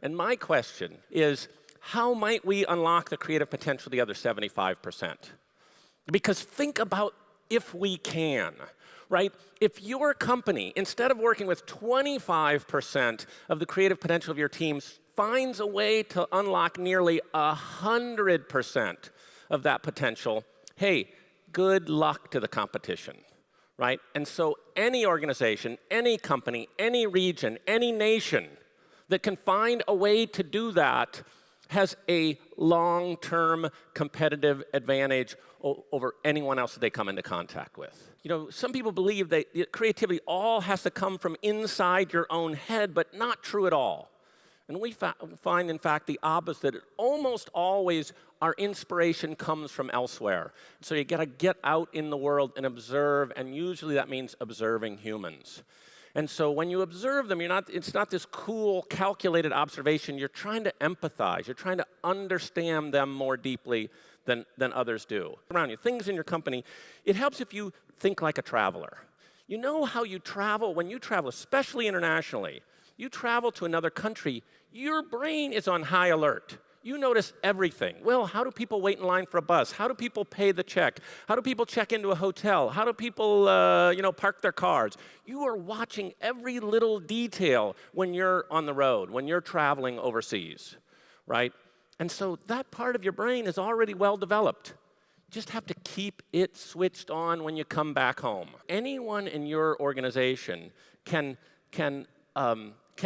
And my question is, how might we unlock the creative potential of the other 75%? Because think about if we can, right? If your company, instead of working with 25% of the creative potential of your teams, finds a way to unlock nearly 100% of that potential, hey, good luck to the competition, right? And so any organization, any company, any region, any nation that can find a way to do that has a long-term competitive advantage over anyone else that they come into contact with. You know, some people believe that creativity all has to come from inside your own head, but not true at all. And we find, in fact, the opposite. Almost always, our inspiration comes from elsewhere. So you got to get out in the world and observe, and usually that means observing humans. And so when you observe them, it's not this cool, calculated observation. You're trying to empathize. You're trying to understand them more deeply than others do. Around you, things in your company, it helps if you think like a traveler. You know how you travel? When you travel, especially internationally, you travel to another country, your brain is on high alert. You notice everything. Well, how do people wait in line for a bus? How do people pay the check? How do people check into a hotel? How do people, park their cars? You are watching every little detail when you're on the road, when you're traveling overseas, right? And so that part of your brain is already well developed. You just have to keep it switched on when you come back home. Anyone in your organization can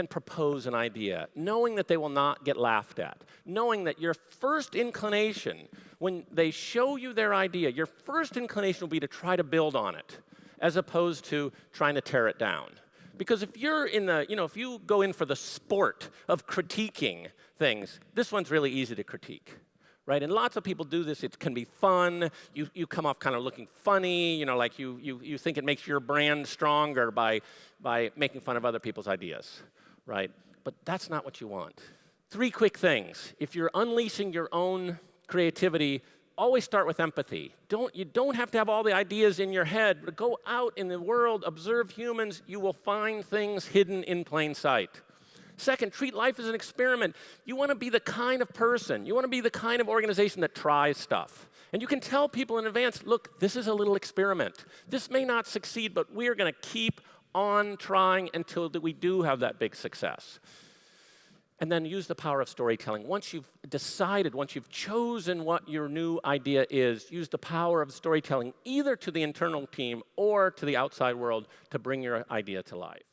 propose an idea, knowing that they will not get laughed at, knowing that your first inclination, when they show you their idea, your first inclination will be to try to build on it, as opposed to trying to tear it down. Because if you're in the, if you go in for the sport of critiquing things, this one's really easy to critique. Right? And lots of people do this. It can be fun. You come off kind of looking funny, like you think it makes your brand stronger by making fun of other people's ideas, right? But that's not what you want. 3 quick things. If you're unleashing your own creativity, always start with empathy. You don't have to have all the ideas in your head, but go out in the world, observe humans. You will find things hidden in plain sight. Second, treat life as an experiment. You want to be the kind of person, you want to be the kind of organization that tries stuff. And you can tell people in advance, look, this is a little experiment. This may not succeed, but we are going to keep on trying until we do have that big success. And then use the power of storytelling. Once you've decided, once you've chosen what your new idea is, use the power of storytelling either to the internal team or to the outside world to bring your idea to life.